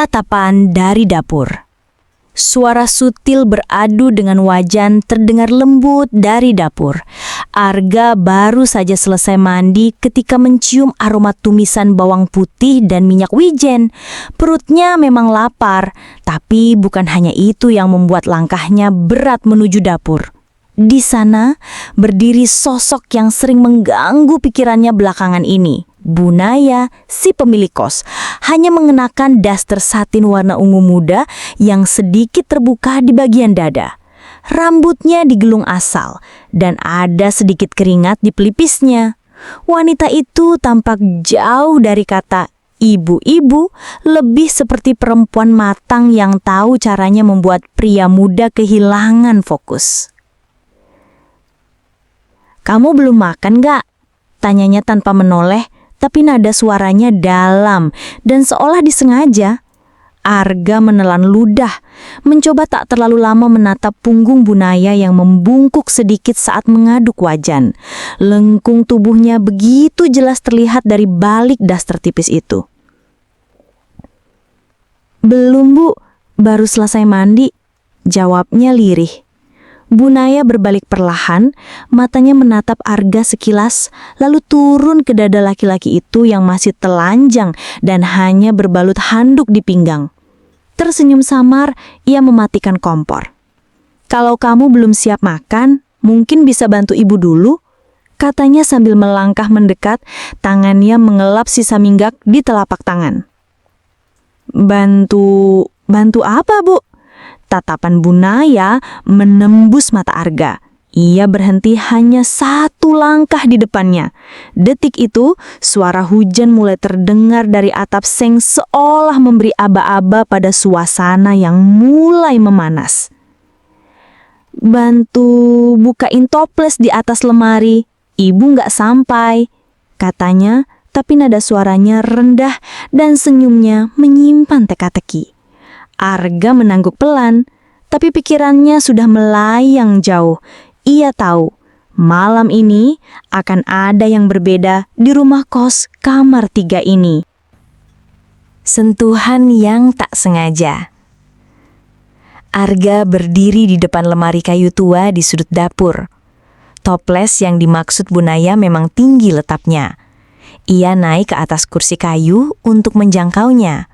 Tatapan dari dapur. Suara sutil beradu dengan wajan terdengar lembut dari dapur. Arga baru saja selesai mandi ketika mencium aroma tumisan bawang putih dan minyak wijen. Perutnya memang lapar, tapi bukan hanya itu yang membuat langkahnya berat menuju dapur. Di sana berdiri sosok yang sering mengganggu pikirannya belakangan ini. Bunaya, si pemilik kos, hanya mengenakan daster satin warna ungu muda yang sedikit terbuka di bagian dada. Rambutnya digelung asal dan ada sedikit keringat di pelipisnya. Wanita itu tampak jauh dari kata ibu-ibu, lebih seperti perempuan matang yang tahu caranya membuat pria muda kehilangan fokus. "Kamu belum makan gak?" tanyanya tanpa menoleh, tapi nada suaranya dalam dan seolah disengaja. Arga menelan ludah, mencoba tak terlalu lama menatap punggung Bunaya yang membungkuk sedikit saat mengaduk wajan. Lengkung tubuhnya begitu jelas terlihat dari balik daster tipis itu. "Belum, Bu, baru selesai mandi," jawabnya lirih. Bunaya berbalik perlahan, matanya menatap Arga sekilas, lalu turun ke dada laki-laki itu yang masih telanjang dan hanya berbalut handuk di pinggang. Tersenyum samar, ia mematikan kompor. "Kalau kamu belum siap makan, mungkin bisa bantu ibu dulu," katanya sambil melangkah mendekat, tangannya mengelap sisa minyak di telapak tangan. Bantu apa, Bu?" Tatapan Bunaya menembus mata Arga. Ia berhenti hanya satu langkah di depannya. Detik itu, suara hujan mulai terdengar dari atap seng seolah memberi aba-aba pada suasana yang mulai memanas. "Bantu bukain toples di atas lemari, Ibu nggak sampai," katanya, tapi nada suaranya rendah dan senyumnya menyimpan teka-teki. Arga menangguk pelan, tapi pikirannya sudah melayang jauh. Ia tahu, malam ini akan ada yang berbeda di rumah kos kamar 3 ini. Sentuhan yang tak sengaja. Arga berdiri di depan lemari kayu tua di sudut dapur. Toples yang dimaksud Bunaya memang tinggi letaknya. Ia naik ke atas kursi kayu untuk menjangkaunya.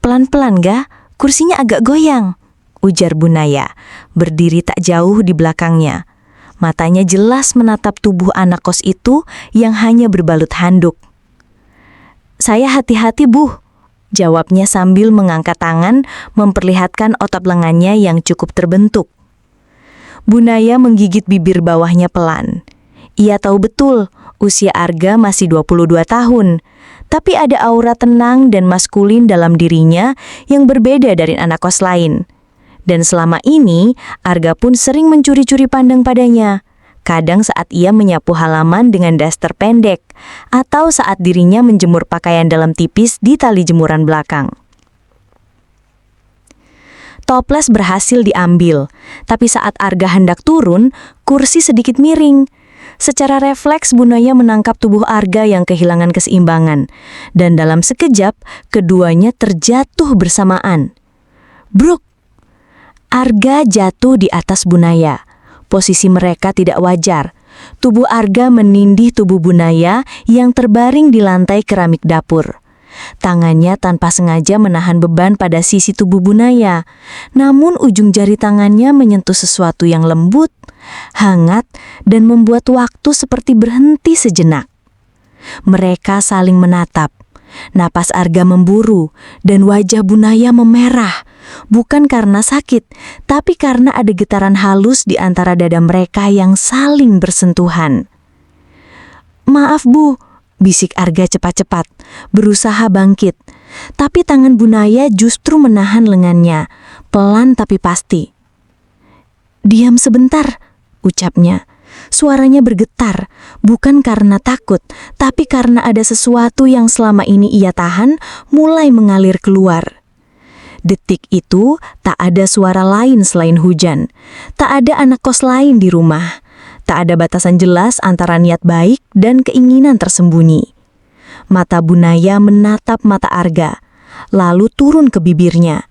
"Pelan-pelan ga, kursinya agak goyang," ujar Bunaya, berdiri tak jauh di belakangnya. Matanya jelas menatap tubuh anak kos itu yang hanya berbalut handuk. "Saya hati-hati, Bu," jawabnya sambil mengangkat tangan memperlihatkan otot lengannya yang cukup terbentuk. Bunaya menggigit bibir bawahnya pelan. Ia tahu betul usia Arga masih 22 tahun. Tapi ada aura tenang dan maskulin dalam dirinya yang berbeda dari anak kos lain. Dan selama ini, Arga pun sering mencuri-curi pandang padanya. Kadang saat ia menyapu halaman dengan daster pendek, atau saat dirinya menjemur pakaian dalam tipis di tali jemuran belakang. Toples berhasil diambil, tapi saat Arga hendak turun, kursi sedikit miring. Secara refleks Bunaya menangkap tubuh Arga yang kehilangan keseimbangan, dan dalam sekejap keduanya terjatuh bersamaan. Bruk! Arga jatuh di atas Bunaya. Posisi mereka tidak wajar. Tubuh Arga menindih tubuh Bunaya yang terbaring di lantai keramik dapur. Tangannya tanpa sengaja menahan beban pada sisi tubuh Bunaya, namun ujung jari tangannya menyentuh sesuatu yang lembut, hangat, dan membuat waktu seperti berhenti sejenak. Mereka saling menatap. Napas Arga memburu, dan wajah Bunaya memerah, bukan karena sakit, tapi karena ada getaran halus di antara dada mereka yang saling bersentuhan. "Maaf, Bu," bisik Arga cepat-cepat, berusaha bangkit. Tapi tangan Bunaya justru menahan lengannya, pelan tapi pasti. "Diam sebentar," ucapnya. Suaranya bergetar, bukan karena takut, tapi karena ada sesuatu yang selama ini ia tahan mulai mengalir keluar. Detik itu, tak ada suara lain selain hujan. Tak ada anak kos lain di rumah. Tak ada batasan jelas antara niat baik dan keinginan tersembunyi. Mata Bunaya menatap mata Arga. lalu turun ke bibirnya.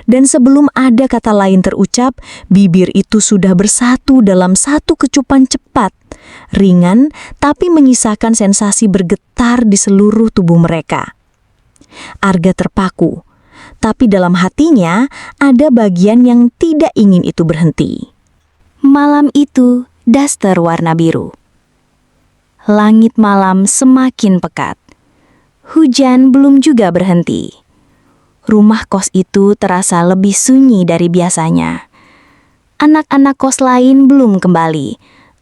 Dan sebelum ada kata lain terucap, bibir itu sudah bersatu dalam satu kecupan cepat, ringan tapi menyisakan sensasi bergetar di seluruh tubuh mereka. Arga terpaku, tapi dalam hatinya ada bagian yang tidak ingin itu berhenti. Malam itu, daster warna biru. Langit malam semakin pekat. Hujan belum juga berhenti. Rumah kos itu terasa lebih sunyi dari biasanya. Anak-anak kos lain belum kembali,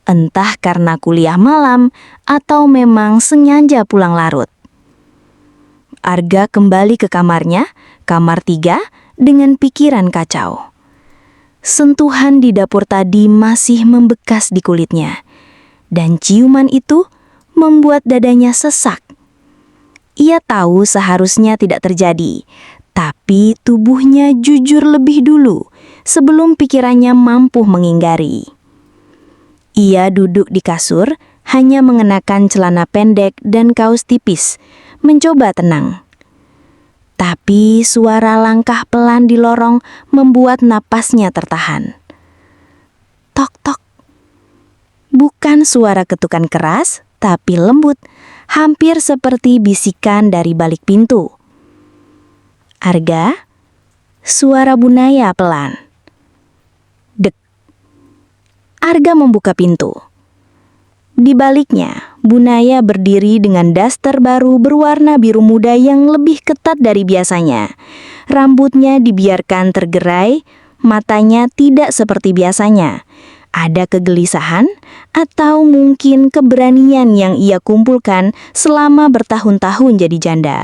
entah karena kuliah malam atau memang sengaja pulang larut. Arga kembali ke kamarnya, kamar 3, dengan pikiran kacau. Sentuhan di dapur tadi masih membekas di kulitnya, dan ciuman itu membuat dadanya sesak. Ia tahu seharusnya tidak terjadi, tapi tubuhnya jujur lebih dulu sebelum pikirannya mampu menghindari. Ia duduk di kasur, hanya mengenakan celana pendek dan kaos tipis, mencoba tenang. Tapi suara langkah pelan di lorong membuat napasnya tertahan. Tok tok. Bukan suara ketukan keras, tapi lembut, hampir seperti bisikan dari balik pintu. Arga, suara Bunaya pelan. Dek. Arga membuka pintu. Di baliknya, Bunaya berdiri dengan daster baru berwarna biru muda yang lebih ketat dari biasanya. Rambutnya dibiarkan tergerai, matanya tidak seperti biasanya. Ada kegelisahan atau mungkin keberanian yang ia kumpulkan selama bertahun-tahun jadi janda.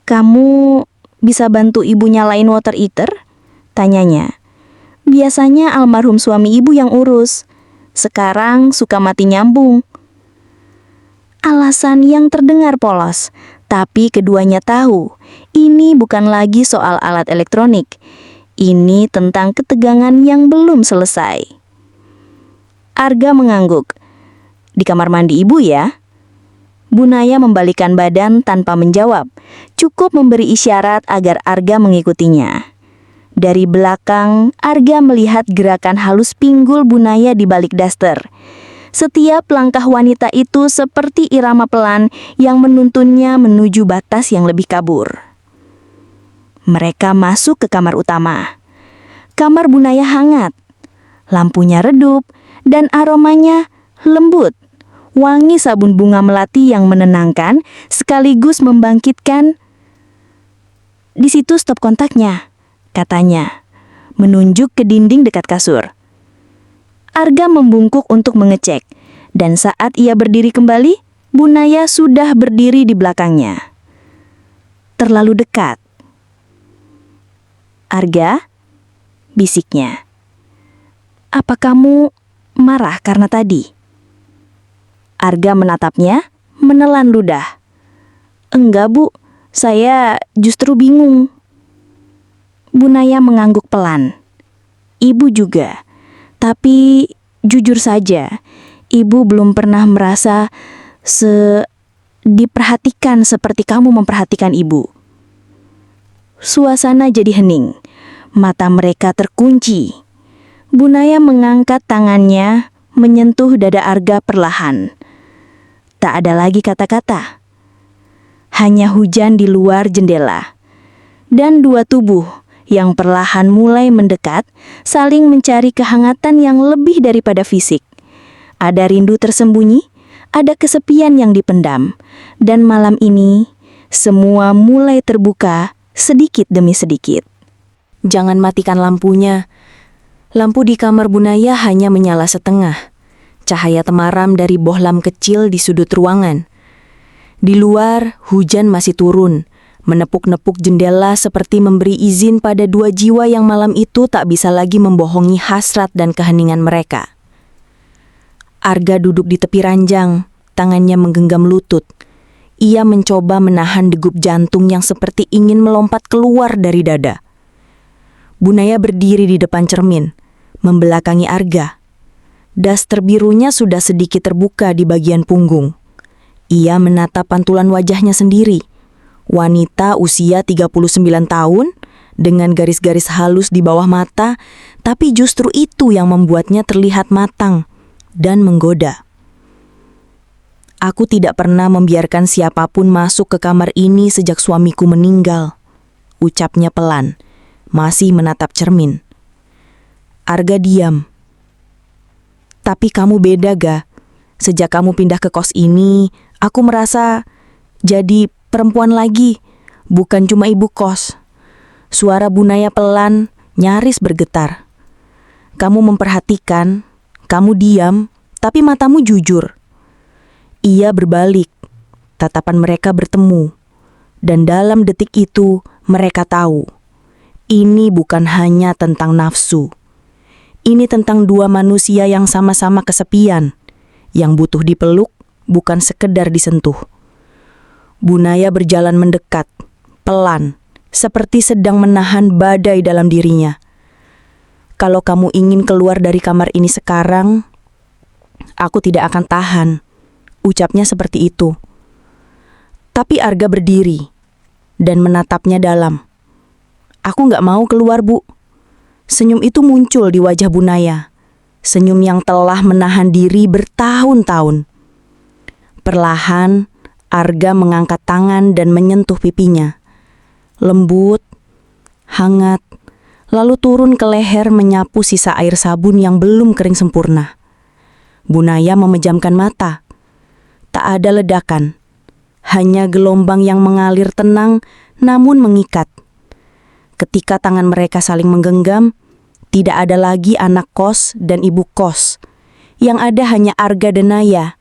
"Kamu bisa bantu ibu nyalain water heater?" tanyanya. "Biasanya almarhum suami ibu yang urus. Sekarang suka mati nyambung." Alasan yang terdengar polos, tapi keduanya tahu ini bukan lagi soal alat elektronik. Ini tentang ketegangan yang belum selesai. Arga mengangguk. "Di kamar mandi ibu ya?" Bunaya membalikkan badan tanpa menjawab, cukup memberi isyarat agar Arga mengikutinya. Dari belakang, Arga melihat gerakan halus pinggul Bunaya di balik daster. Setiap langkah wanita itu seperti irama pelan yang menuntunnya menuju batas yang lebih kabur. Mereka masuk ke kamar utama. Kamar Bunaya hangat, lampunya redup, dan aromanya lembut. Wangi sabun bunga melati yang menenangkan sekaligus membangkitkan. "Di situ stop kontaknya," katanya, menunjuk ke dinding dekat kasur. Arga membungkuk untuk mengecek, dan saat ia berdiri kembali, Bunaya sudah berdiri di belakangnya. "Terlalu dekat." "Arga," bisiknya, "apa kamu marah karena tadi?" Arga menatapnya, menelan ludah. "Enggak, Bu. Saya justru bingung." Bunaya mengangguk pelan. "Ibu juga. Tapi jujur saja, ibu belum pernah merasa diperhatikan seperti kamu memperhatikan ibu." Suasana jadi hening. Mata mereka terkunci. Bunaya mengangkat tangannya, menyentuh dada Arga perlahan. Tak ada lagi kata-kata. Hanya hujan di luar jendela. Dan dua tubuh yang perlahan mulai mendekat, saling mencari kehangatan yang lebih daripada fisik. Ada rindu tersembunyi, ada kesepian yang dipendam. Dan malam ini, semua mulai terbuka sedikit demi sedikit. "Jangan matikan lampunya." Lampu di kamar Bunaya hanya menyala setengah. Cahaya temaram dari bohlam kecil di sudut ruangan. Di luar, hujan masih turun, menepuk-nepuk jendela seperti memberi izin pada dua jiwa yang malam itu tak bisa lagi membohongi hasrat dan keheningan mereka. Arga duduk di tepi ranjang, tangannya menggenggam lutut. Ia mencoba menahan degup jantung yang seperti ingin melompat keluar dari dada. Bunaya berdiri di depan cermin, membelakangi Arga. Daster birunya sudah sedikit terbuka di bagian punggung. Ia menatap pantulan wajahnya sendiri. Wanita usia 39 tahun dengan garis-garis halus di bawah mata, tapi justru itu yang membuatnya terlihat matang dan menggoda. Aku tidak pernah membiarkan siapapun masuk ke kamar ini sejak suamiku meninggal, ucapnya pelan, masih menatap cermin. Arga diam. Tapi kamu beda, Ga. Sejak kamu pindah ke kos ini, aku merasa jadi perempuan lagi, bukan cuma ibu kos. Suara Bunaya pelan, nyaris bergetar. Kamu memperhatikan, kamu diam, tapi matamu jujur. Ia berbalik, tatapan mereka bertemu, dan dalam detik itu mereka tahu, ini bukan hanya tentang nafsu. Ini tentang dua manusia yang sama-sama kesepian, yang butuh dipeluk, bukan sekedar disentuh. Bunaya berjalan mendekat, pelan, seperti sedang menahan badai dalam dirinya. Kalau kamu ingin keluar dari kamar ini sekarang, aku tidak akan tahan, ucapnya seperti itu. Tapi Arga berdiri dan menatapnya dalam. Aku gak mau keluar, Bu. Senyum itu muncul di wajah Bunaya. Senyum yang telah menahan diri bertahun-tahun. Perlahan, Arga mengangkat tangan dan menyentuh pipinya. Lembut, hangat, lalu turun ke leher menyapu sisa air sabun yang belum kering sempurna. Bunaya memejamkan mata. Tak ada ledakan, hanya gelombang yang mengalir tenang namun mengikat. Ketika tangan mereka saling menggenggam, tidak ada lagi anak kos dan ibu kos. Yang ada hanya Arga dan Naya,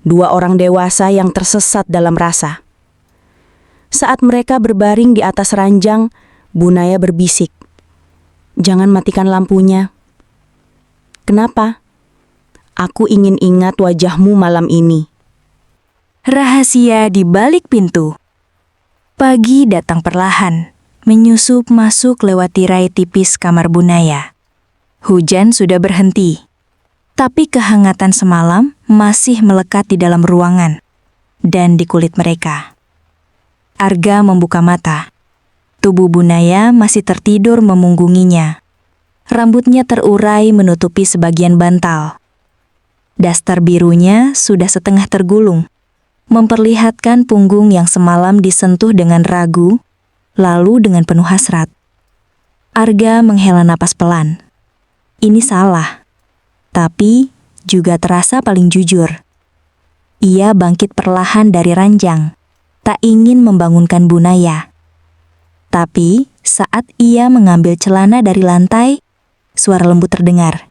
dua orang dewasa yang tersesat dalam rasa. Saat mereka berbaring di atas ranjang, Bunaya berbisik, "Jangan matikan lampunya." "Kenapa?" "Aku ingin ingat wajahmu malam ini." Rahasia di balik pintu. Pagi datang perlahan, menyusup masuk lewat tirai tipis kamar Bunaya. Hujan sudah berhenti, tapi kehangatan semalam masih melekat di dalam ruangan dan di kulit mereka. Arga membuka mata. Tubuh Bunaya masih tertidur memunggunginya. Rambutnya terurai menutupi sebagian bantal. Daster birunya sudah setengah tergulung, memperlihatkan punggung yang semalam disentuh dengan ragu, lalu dengan penuh hasrat. Arga menghela napas pelan. Ini salah, tapi juga terasa paling jujur. Ia bangkit perlahan dari ranjang, tak ingin membangunkan Bunaya. Tapi saat ia mengambil celana dari lantai, suara lembut terdengar.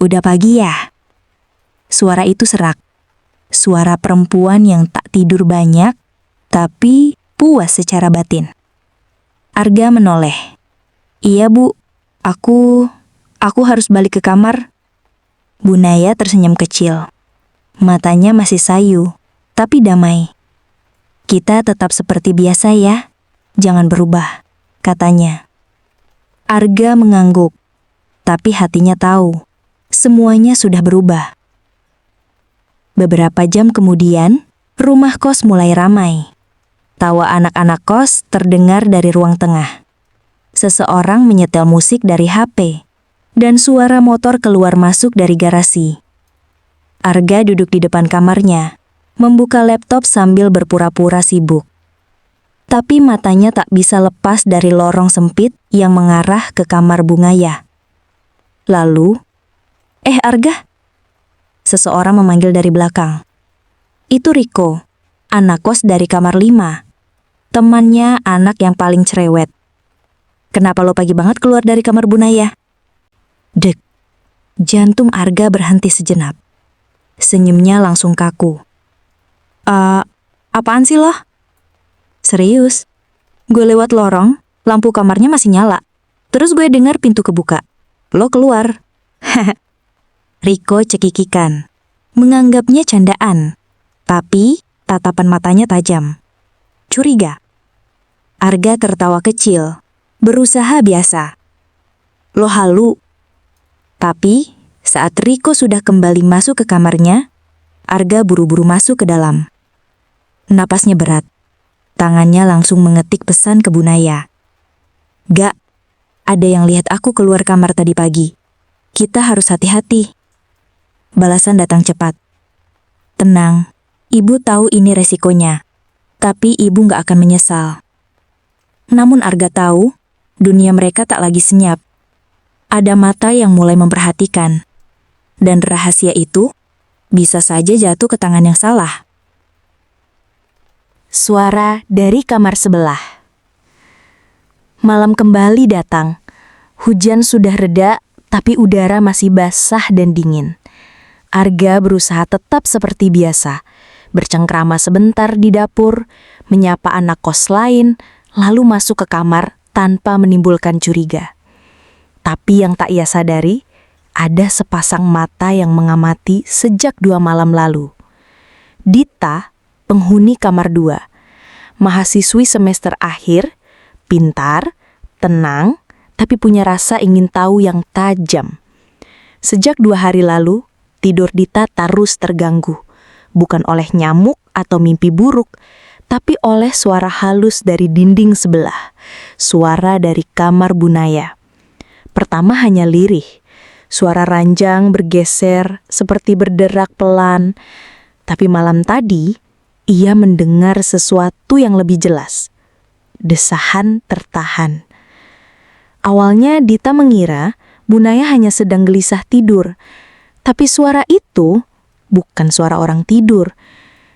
"Udah pagi ya?" Suara itu serak. Suara perempuan yang tak tidur banyak, tapi puas secara batin. Arga menoleh. "Iya, Bu. Aku harus balik ke kamar." Bunaya tersenyum kecil. Matanya masih sayu, tapi damai. "Kita tetap seperti biasa ya. Jangan berubah," katanya. Arga mengangguk, tapi hatinya tahu, semuanya sudah berubah. Beberapa jam kemudian, rumah kos mulai ramai. Tawa anak-anak kos terdengar dari ruang tengah. Seseorang menyetel musik dari HP, dan suara motor keluar masuk dari garasi. Arga duduk di depan kamarnya, membuka laptop sambil berpura-pura sibuk. Tapi matanya tak bisa lepas dari lorong sempit yang mengarah ke kamar Bunaya. Lalu, Arga?" Seseorang memanggil dari belakang. Itu Riko, anak kos dari kamar 5. Temannya anak yang paling cerewet. "Kenapa lo pagi banget keluar dari kamar Bunaya?" Dek. Jantung Arga berhenti sejenak. Senyumnya langsung kaku. Apaan sih lo?" "Serius. Gue lewat lorong, lampu kamarnya masih nyala. Terus gue dengar pintu kebuka. Lo keluar." Riko cekikikan, menganggapnya candaan. Tapi tatapan matanya tajam. Curiga. Arga tertawa kecil, berusaha biasa. "Lo halu." Tapi saat Riko sudah kembali masuk ke kamarnya, Arga buru-buru masuk ke dalam. Napasnya berat. Tangannya langsung mengetik pesan ke Bunaya. "Gak, ada yang lihat aku keluar kamar tadi pagi. Kita harus hati-hati." Balasan datang cepat. "Tenang, ibu tahu ini resikonya. Tapi ibu gak akan menyesal." Namun Arga tahu, dunia mereka tak lagi senyap. Ada mata yang mulai memperhatikan. Dan rahasia itu bisa saja jatuh ke tangan yang salah. Suara dari kamar sebelah. Malam kembali datang. Hujan sudah reda, tapi udara masih basah dan dingin. Arga berusaha tetap seperti biasa, bercengkrama sebentar di dapur, menyapa anak kos lain, lalu masuk ke kamar tanpa menimbulkan curiga. Tapi yang tak ia sadari, ada sepasang mata yang mengamati sejak 2 malam lalu. Dita, penghuni kamar 2, mahasiswi semester akhir, pintar, tenang, tapi punya rasa ingin tahu yang tajam. Sejak 2 hari lalu, tidur Dita terus terganggu, bukan oleh nyamuk atau mimpi buruk, tapi oleh suara halus dari dinding sebelah, suara dari kamar Bunaya. Pertama hanya lirih, suara ranjang bergeser seperti berderak pelan, tapi malam tadi ia mendengar sesuatu yang lebih jelas. Desahan tertahan. Awalnya Dita mengira Bunaya hanya sedang gelisah tidur, tapi suara itu bukan suara orang tidur.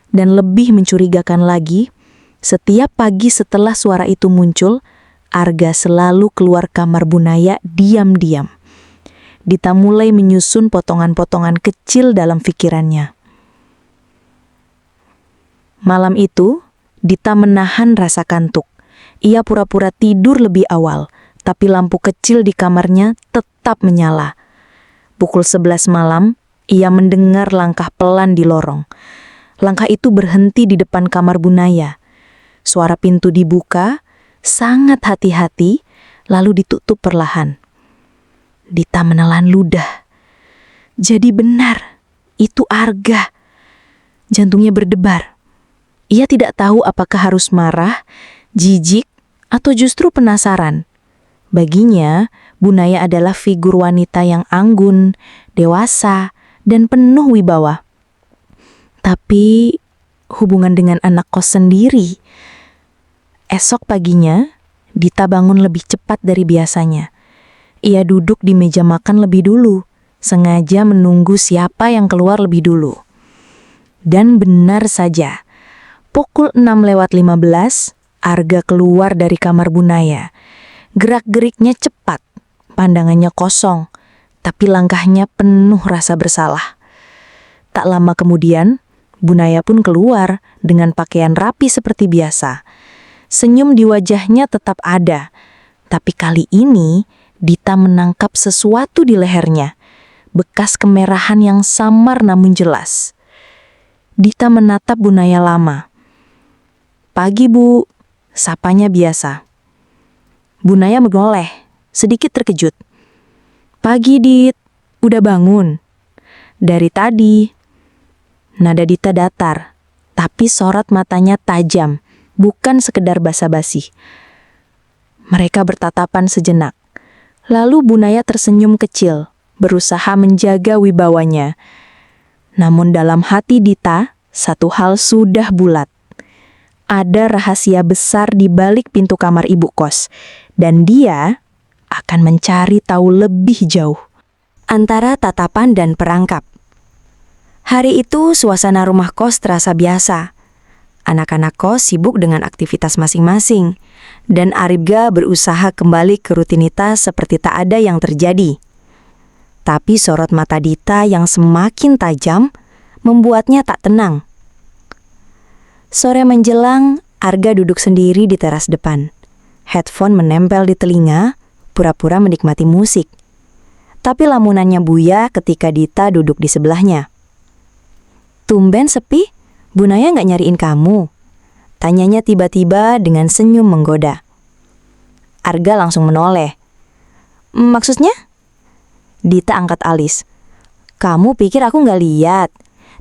Dan lebih mencurigakan lagi, setiap pagi setelah suara itu muncul, Arga selalu keluar kamar Bunaya diam-diam. Dita mulai menyusun potongan-potongan kecil dalam pikirannya. Malam itu, Dita menahan rasa kantuk. Ia pura-pura tidur lebih awal, tapi lampu kecil di kamarnya tetap menyala. Pukul 11 malam, ia mendengar langkah pelan di lorong. Langkah itu berhenti di depan kamar Bunaya. Suara pintu dibuka, sangat hati-hati, lalu ditutup perlahan. Dita menelan ludah. Jadi benar, itu Arga. Jantungnya berdebar. Ia tidak tahu apakah harus marah, jijik, atau justru penasaran. Baginya, Bunaya adalah figur wanita yang anggun, dewasa, dan penuh wibawa. Tapi hubungan dengan anak kos sendiri. Esok paginya, Dita bangun lebih cepat dari biasanya. Ia duduk di meja makan lebih dulu, sengaja menunggu siapa yang keluar lebih dulu. Dan benar saja, pukul 6:15, Arga keluar dari kamar Bunaya. Gerak-geriknya cepat, pandangannya kosong, tapi langkahnya penuh rasa bersalah. Tak lama kemudian, Bunaya pun keluar dengan pakaian rapi seperti biasa. Senyum di wajahnya tetap ada, tapi kali ini Dita menangkap sesuatu di lehernya, bekas kemerahan yang samar namun jelas. Dita menatap Bunaya lama. "Pagi, Bu," sapanya biasa. Bunaya menoleh, sedikit terkejut. "Pagi, Dit. Udah bangun?" "Dari tadi." Nada Dita datar, tapi sorot matanya tajam, bukan sekedar basa-basi. Mereka bertatapan sejenak. Lalu Bunaya tersenyum kecil, berusaha menjaga wibawanya. Namun dalam hati Dita, satu hal sudah bulat. Ada rahasia besar di balik pintu kamar ibu kos, dan dia akan mencari tahu lebih jauh. Antara tatapan dan perangkap. Hari itu suasana rumah kos terasa biasa. Anak-anak kos sibuk dengan aktivitas masing-masing, dan Arga berusaha kembali ke rutinitas seperti tak ada yang terjadi. Tapi sorot mata Dita yang semakin tajam membuatnya tak tenang. Sore menjelang, Arga duduk sendiri di teras depan. Headphone menempel di telinga, pura-pura menikmati musik. Tapi lamunannya buyar ketika Dita duduk di sebelahnya. "Tumben sepi? Bunaya nggak nyariin kamu?" tanyanya tiba-tiba dengan senyum menggoda. Arga langsung menoleh. "Maksudnya?" Dita angkat alis. "Kamu pikir aku nggak lihat?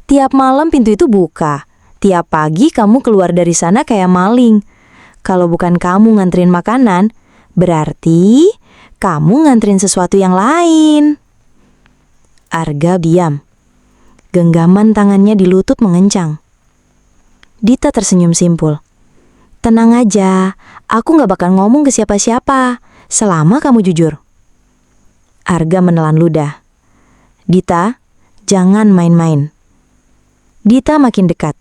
Tiap malam pintu itu buka, Tiap pagi kamu keluar dari sana kayak maling. Kalau bukan kamu nganterin makanan, berarti kamu nganterin sesuatu yang lain. Arga diam. Genggaman tangannya di lutut mengencang. Dita tersenyum simpul. Tenang aja, aku gak bakal ngomong ke siapa-siapa, selama kamu jujur. Arga menelan ludah. Dita, jangan main-main. Dita makin dekat.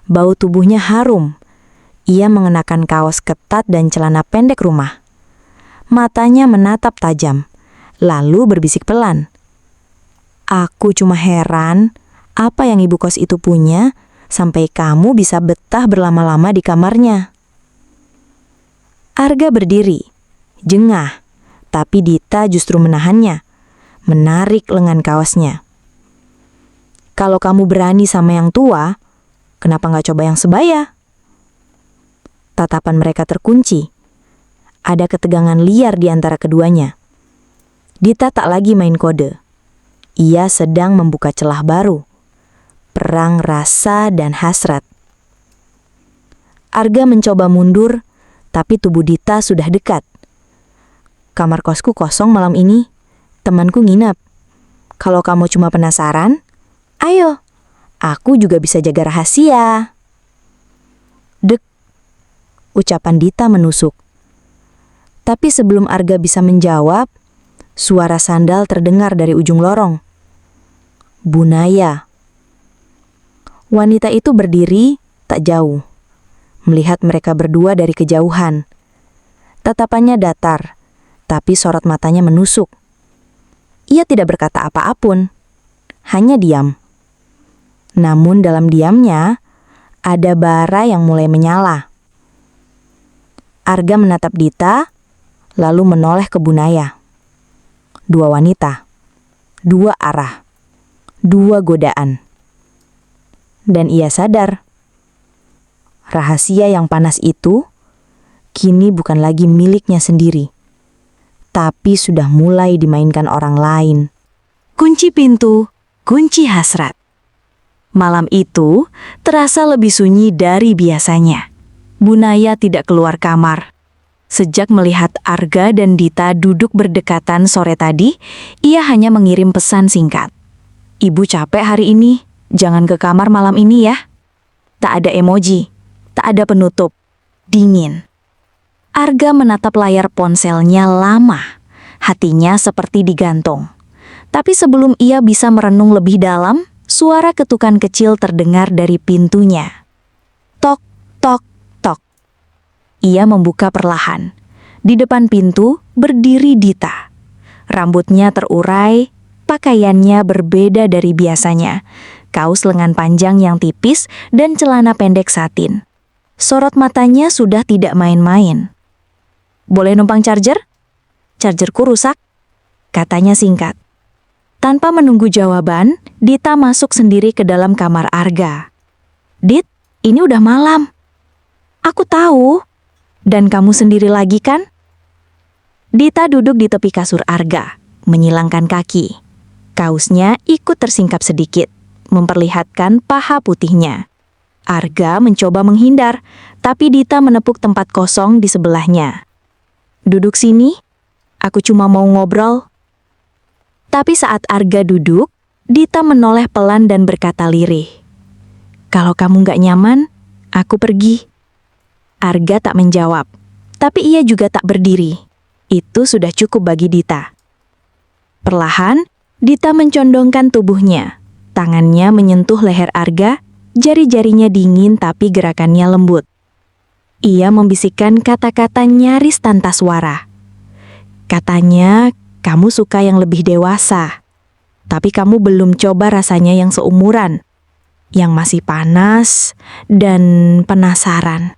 Bau tubuhnya harum. Ia mengenakan kaos ketat dan celana pendek rumah. Matanya menatap tajam, lalu berbisik pelan. Aku cuma heran, apa yang ibu kos itu punya, sampai kamu bisa betah berlama-lama di kamarnya. Arga berdiri, jengah, tapi Dita justru menahannya, menarik lengan kaosnya. Kalau kamu berani sama yang tua, kenapa nggak coba yang sebaya? Tatapan mereka terkunci. Ada ketegangan liar di antara keduanya. Dita tak lagi main kode. Ia sedang membuka celah baru. Perang rasa dan hasrat. Arga mencoba mundur, tapi tubuh Dita sudah dekat. Kamar kosku kosong malam ini. Temanku nginap. Kalau kamu cuma penasaran, ayo. Aku juga bisa jaga rahasia. Dek. Ucapan Dita menusuk. Tapi sebelum Arga bisa menjawab, suara sandal terdengar dari ujung lorong. Bunaya. Wanita itu berdiri tak jauh, melihat mereka berdua dari kejauhan. Tatapannya datar, tapi sorot matanya menusuk. Ia tidak berkata apa-apun, hanya diam. Namun dalam diamnya, ada bara yang mulai menyala. Arga menatap Dita, lalu menoleh ke Bunaya. Dua wanita, dua arah, dua godaan. Dan ia sadar, rahasia yang panas itu kini bukan lagi miliknya sendiri, tapi sudah mulai dimainkan orang lain. Kunci pintu, kunci hasrat. Malam itu terasa lebih sunyi dari biasanya. Bunaya tidak keluar kamar. Sejak melihat Arga dan Dita duduk berdekatan sore tadi, ia hanya mengirim pesan singkat. Ibu capek hari ini, jangan ke kamar malam ini ya. Tak ada emoji, tak ada penutup, dingin. Arga menatap layar ponselnya lama, hatinya seperti digantung. Tapi sebelum ia bisa merenung lebih dalam, suara ketukan kecil terdengar dari pintunya. Tok, tok, tok. Ia membuka perlahan. Di depan pintu berdiri Dita. Rambutnya terurai, pakaiannya berbeda dari biasanya. Kaos lengan panjang yang tipis dan celana pendek satin. Sorot matanya sudah tidak main-main. Boleh numpang charger? Chargerku rusak, katanya singkat. Tanpa menunggu jawaban, Dita masuk sendiri ke dalam kamar Arga. Dit, ini udah malam. Aku tahu. Dan kamu sendiri lagi kan? Dita duduk di tepi kasur Arga, menyilangkan kaki. Kaosnya ikut tersingkap sedikit, memperlihatkan paha putihnya. Arga mencoba menghindar, tapi Dita menepuk tempat kosong di sebelahnya. Duduk sini, aku cuma mau ngobrol. Tapi saat Arga duduk, Dita menoleh pelan dan berkata lirih. Kalau kamu gak nyaman, aku pergi. Arga tak menjawab, tapi ia juga tak berdiri. Itu sudah cukup bagi Dita. Perlahan, Dita mencondongkan tubuhnya. Tangannya menyentuh leher Arga, jari-jarinya dingin tapi gerakannya lembut. Ia membisikkan kata-kata nyaris tanpa suara. Katanya, kamu suka yang lebih dewasa. Tapi kamu belum coba rasanya yang seumuran. Yang masih panas dan penasaran.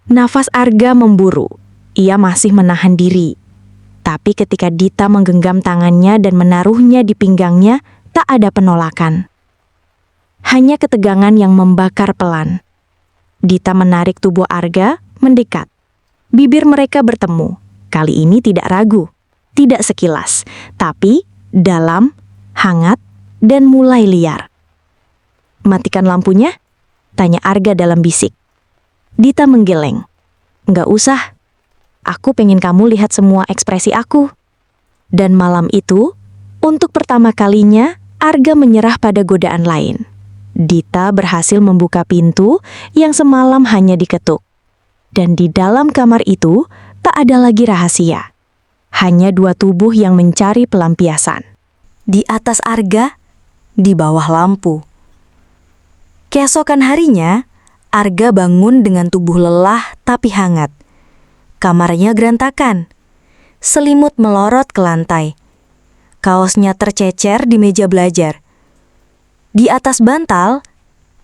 Nafas Arga memburu. Ia masih menahan diri. Tapi ketika Dita menggenggam tangannya dan menaruhnya di pinggangnya, tak ada penolakan. Hanya ketegangan yang membakar pelan. Dita menarik tubuh Arga, mendekat. Bibir mereka bertemu. Kali ini tidak ragu. Tidak sekilas, tapi dalam, hangat, dan mulai liar. Matikan lampunya? Tanya Arga dalam bisik. Dita menggeleng. Nggak usah. Aku pengen kamu lihat semua ekspresi aku. Dan malam itu, untuk pertama kalinya, Arga menyerah pada godaan lain. Dita berhasil membuka pintu yang semalam hanya diketuk. Dan di dalam kamar itu, tak ada lagi rahasia. Hanya dua tubuh yang mencari pelampiasan. Di atas Arga, di bawah lampu. Keesokan harinya, Arga bangun dengan tubuh lelah tapi hangat. Kamarnya gerantakan. Selimut melorot ke lantai. Kaosnya tercecer di meja belajar. Di atas bantal,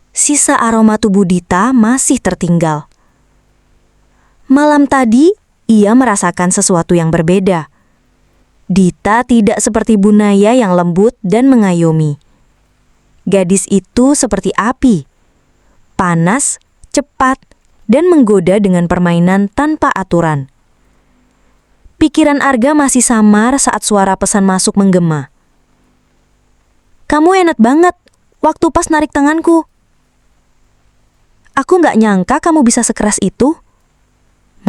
sisa aroma tubuh Dita masih tertinggal. Malam tadi, ia merasakan sesuatu yang berbeda. Dita tidak seperti Bunaya yang lembut dan mengayomi. Gadis itu seperti api. Panas, cepat, dan menggoda dengan permainan tanpa aturan. Pikiran Arga masih samar saat suara pesan masuk menggema. Kamu enak banget waktu pas narik tanganku. Aku nggak nyangka kamu bisa sekeras itu.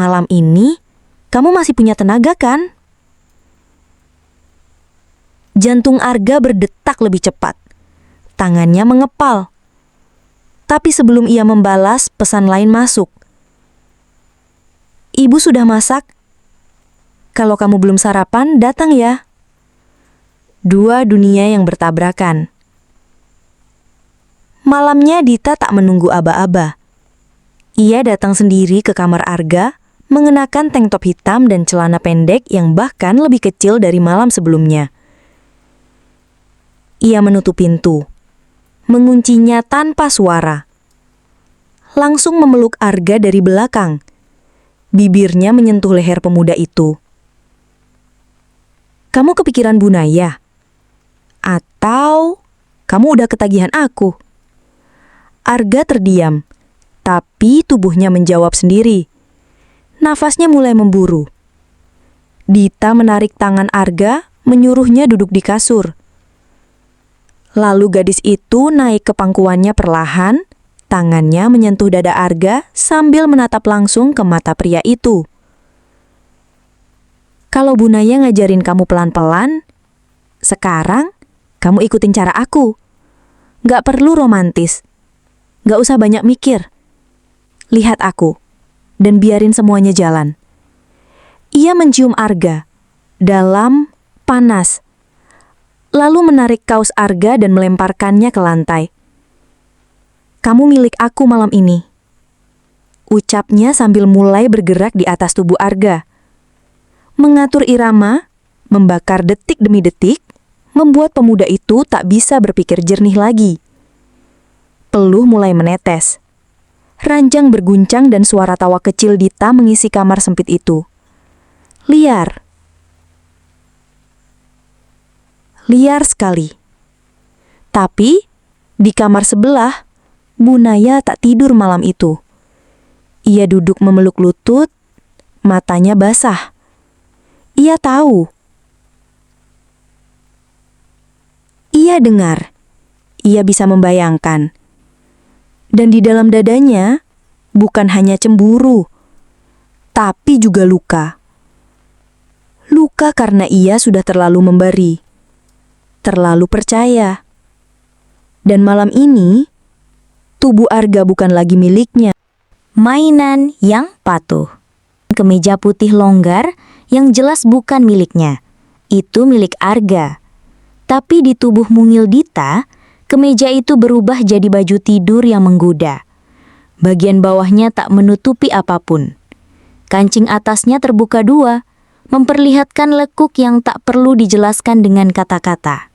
Malam ini, kamu masih punya tenaga kan? Jantung Arga berdetak lebih cepat. Tangannya mengepal. Tapi sebelum ia membalas, pesan lain masuk. Ibu sudah masak. Kalau kamu belum sarapan, datang ya. Dua dunia yang bertabrakan. Malamnya Dita tak menunggu aba-aba. Ia datang sendiri ke kamar Arga, mengenakan tank top hitam dan celana pendek yang bahkan lebih kecil dari malam sebelumnya. Ia menutup pintu, menguncinya tanpa suara. Langsung memeluk Arga dari belakang. Bibirnya menyentuh leher pemuda itu. Kamu kepikiran Bunaya? Atau kamu udah ketagihan aku? Arga terdiam, tapi tubuhnya menjawab sendiri. Nafasnya mulai memburu. Dita menarik tangan Arga, menyuruhnya duduk di kasur. Lalu gadis itu naik ke pangkuannya perlahan, tangannya menyentuh dada Arga sambil menatap langsung ke mata pria itu. Kalau Bunaya ngajarin kamu pelan-pelan, sekarang kamu ikutin cara aku. Gak perlu romantis. Gak usah banyak mikir. Lihat aku, dan biarin semuanya jalan. Ia mencium Arga, dalam, panas. Lalu menarik kaos Arga dan melemparkannya ke lantai. Kamu milik aku malam ini. Ucapnya sambil mulai bergerak di atas tubuh Arga. Mengatur irama, membakar detik demi detik, membuat pemuda itu tak bisa berpikir jernih lagi. Peluh mulai menetes. Ranjang berguncang dan suara tawa kecil Dita mengisi kamar sempit itu. Liar. Liar sekali. Tapi, di kamar sebelah, Bunaya tak tidur malam itu. Ia duduk memeluk lutut, matanya basah. Ia tahu. Ia dengar. Ia bisa membayangkan. Dan di dalam dadanya, bukan hanya cemburu, tapi juga luka. Luka karena ia sudah terlalu memberi, terlalu percaya. Dan malam ini, tubuh Arga bukan lagi miliknya. Mainan yang patuh. Kemeja putih longgar yang jelas bukan miliknya. Itu milik Arga. Tapi di tubuh mungil Dita, kemeja itu berubah jadi baju tidur yang menggoda. Bagian bawahnya tak menutupi apapun. Kancing atasnya terbuka dua, memperlihatkan lekuk yang tak perlu dijelaskan dengan kata-kata.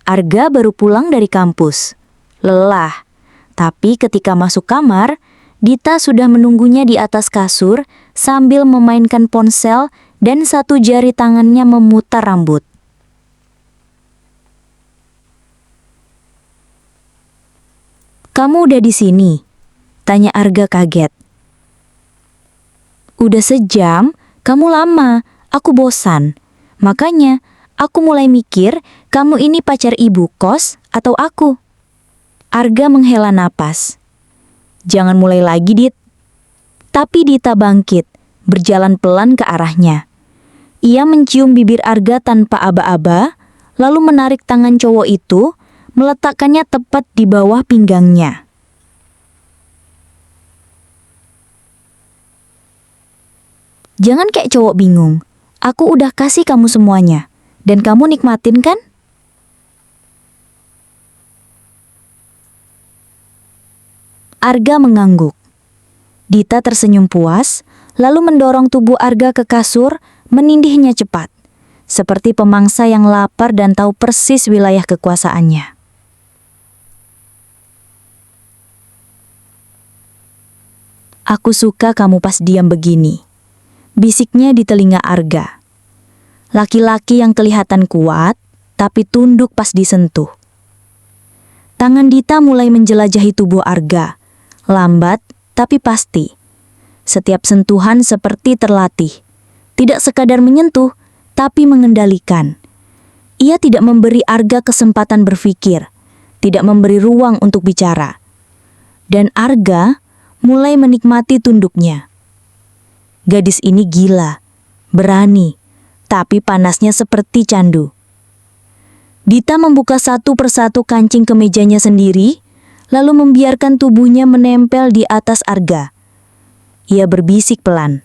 Arga baru pulang dari kampus. Lelah. Tapi ketika masuk kamar, Dita sudah menunggunya di atas kasur sambil memainkan ponsel dan satu jari tangannya memutar rambut. Kamu udah di sini? Tanya Arga kaget. Udah sejam, kamu lama, aku bosan. Makanya, aku mulai mikir kamu ini pacar ibu kos atau aku. Arga menghela napas. Jangan mulai lagi, Dit. Tapi Dita bangkit, berjalan pelan ke arahnya. Ia mencium bibir Arga tanpa aba-aba, lalu menarik tangan cowok itu, meletakkannya tepat di bawah pinggangnya. Jangan kayak cowok bingung. Aku udah kasih kamu semuanya. Dan kamu nikmatin kan? Arga mengangguk. Dita tersenyum puas, lalu mendorong tubuh Arga ke kasur, menindihnya cepat. Seperti pemangsa yang lapar dan tahu persis wilayah kekuasaannya. Aku suka kamu pas diam begini, bisiknya di telinga Arga. Laki-laki yang kelihatan kuat, tapi tunduk pas disentuh. Tangan Dita mulai menjelajahi tubuh Arga, lambat tapi pasti. Setiap sentuhan seperti terlatih, tidak sekadar menyentuh, tapi mengendalikan. Ia tidak memberi Arga kesempatan berpikir, tidak memberi ruang untuk bicara. Dan Arga mulai menikmati tunduknya. Gadis ini gila, berani, tapi panasnya seperti candu. Dita membuka satu persatu kancing kemejanya sendiri, lalu membiarkan tubuhnya menempel di atas Arga. Ia berbisik pelan.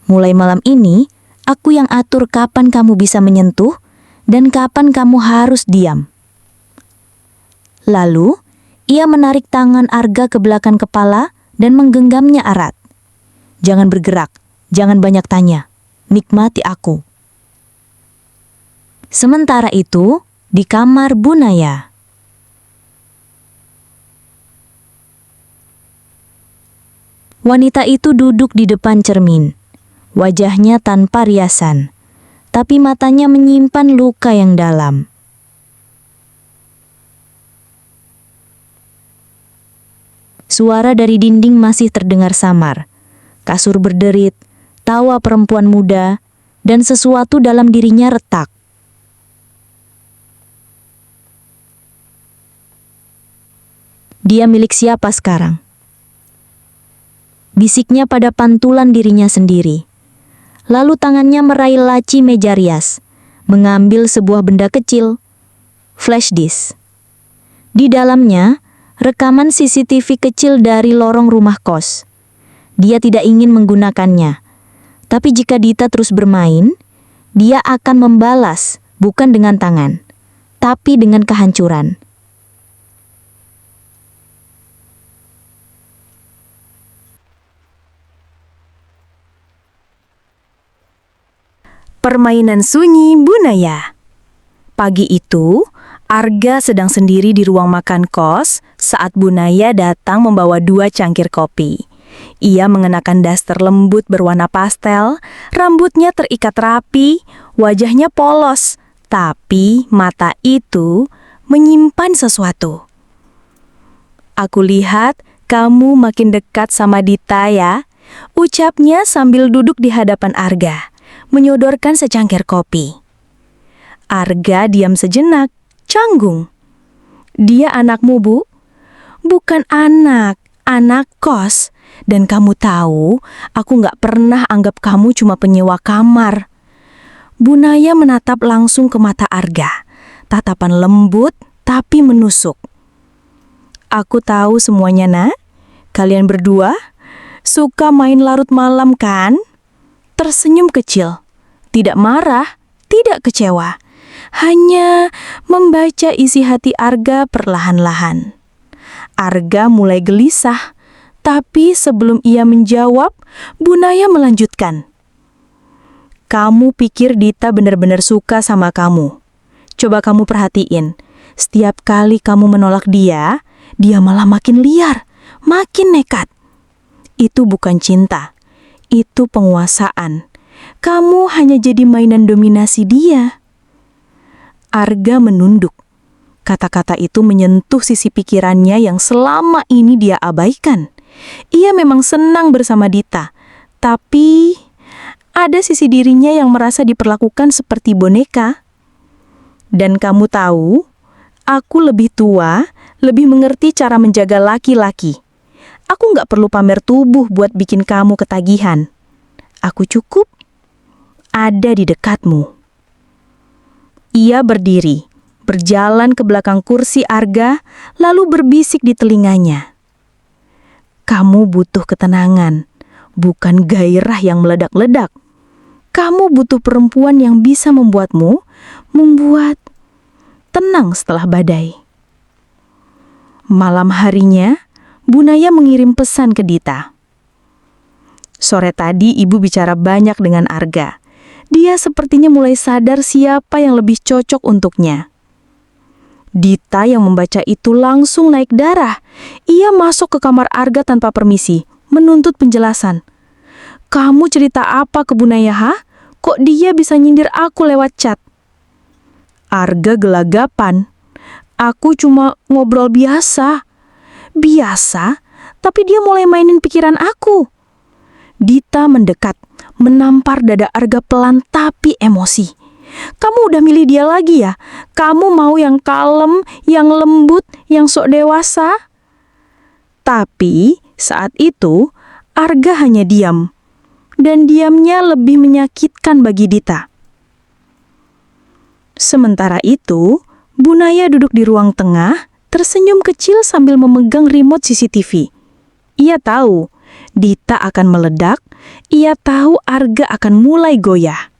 Mulai malam ini, aku yang atur kapan kamu bisa menyentuh dan kapan kamu harus diam. Lalu, ia menarik tangan Arga ke belakang kepala dan menggenggamnya erat. Jangan bergerak, jangan banyak tanya. Nikmati aku. Sementara itu, di kamar Bunaya. Wanita itu duduk di depan cermin. Wajahnya tanpa riasan, tapi matanya menyimpan luka yang dalam. Suara dari dinding masih terdengar samar. Kasur berderit, tawa perempuan muda, dan sesuatu dalam dirinya retak. Dia milik siapa sekarang? Bisiknya pada pantulan dirinya sendiri. Lalu tangannya meraih laci meja rias, mengambil sebuah benda kecil, flash disk. Di dalamnya, rekaman CCTV kecil dari lorong rumah kos. Dia tidak ingin menggunakannya, tapi jika Dita terus bermain, dia akan membalas bukan dengan tangan, tapi dengan kehancuran. Permainan sunyi Bunaya. Pagi itu, Arga sedang sendiri di ruang makan kos saat Bunaya datang membawa 2 cangkir kopi. Ia mengenakan daster lembut berwarna pastel, rambutnya terikat rapi, wajahnya polos, tapi mata itu menyimpan sesuatu. Aku lihat kamu makin dekat sama Dita ya, ucapnya sambil duduk di hadapan Arga, menyodorkan secangkir kopi. Arga diam sejenak, canggung. Dia anakmu, Bu? Bukan anak kos. Dan kamu tahu, aku gak pernah anggap kamu cuma penyewa kamar. Bunaya menatap langsung ke mata Arga, tatapan lembut tapi menusuk. Aku tahu semuanya, Nak. Kalian berdua suka main larut malam kan? Tersenyum kecil, tidak marah, tidak kecewa. Hanya membaca isi hati Arga perlahan-lahan. Arga mulai gelisah, tapi sebelum ia menjawab, Bunaya melanjutkan. Kamu pikir Dita benar-benar suka sama kamu? Coba kamu perhatiin, setiap kali kamu menolak dia, dia malah makin liar, makin nekat. Itu bukan cinta, itu penguasaan. Kamu hanya jadi mainan dominasi dia. Arga menunduk. Kata-kata itu menyentuh sisi pikirannya yang selama ini dia abaikan. Ia memang senang bersama Dita, tapi ada sisi dirinya yang merasa diperlakukan seperti boneka. Dan kamu tahu, Aku lebih tua, lebih mengerti cara menjaga laki-laki. Aku nggak perlu pamer tubuh buat bikin kamu ketagihan. Aku cukup ada di dekatmu. Ia berdiri, berjalan ke belakang kursi Arga, lalu berbisik di telinganya. Kamu butuh ketenangan, bukan gairah yang meledak-ledak. Kamu butuh perempuan yang bisa membuat tenang setelah badai. Malam harinya, Bunaya mengirim pesan ke Dita. Sore tadi ibu bicara banyak dengan Arga. Dia sepertinya mulai sadar siapa yang lebih cocok untuknya. Dita yang membaca itu langsung naik darah. Ia masuk ke kamar Arga tanpa permisi, menuntut penjelasan. Kamu cerita apa ke Bunaya, ha? Kok dia bisa nyindir aku lewat chat? Arga gelagapan. Aku cuma ngobrol biasa. Biasa, tapi dia mulai mainin pikiran aku. Dita mendekat, menampar dada Arga pelan tapi emosi. Kamu udah milih dia lagi ya? Kamu mau yang kalem, yang lembut, yang sok dewasa? Tapi saat itu Arga hanya diam. Dan diamnya lebih menyakitkan bagi Dita. Sementara itu, Bunaya duduk di ruang tengah, tersenyum kecil sambil memegang remote CCTV. Ia tahu Dita akan meledak, ia tahu Arga akan mulai goyah.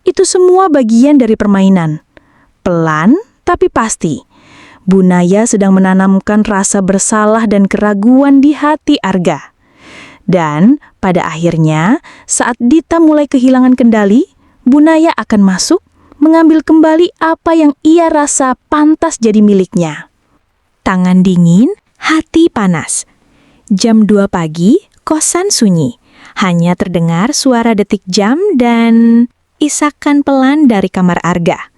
Itu semua bagian dari permainan. Pelan tapi pasti. Bunaya sedang menanamkan rasa bersalah dan keraguan di hati Arga. Dan pada akhirnya, saat Dita mulai kehilangan kendali, Bunaya akan masuk, mengambil kembali apa yang ia rasa pantas jadi miliknya. Tangan dingin, hati panas. Jam 2 pagi, kosan sunyi. Hanya terdengar suara detik jam dan isakan pelan dari kamar Arga.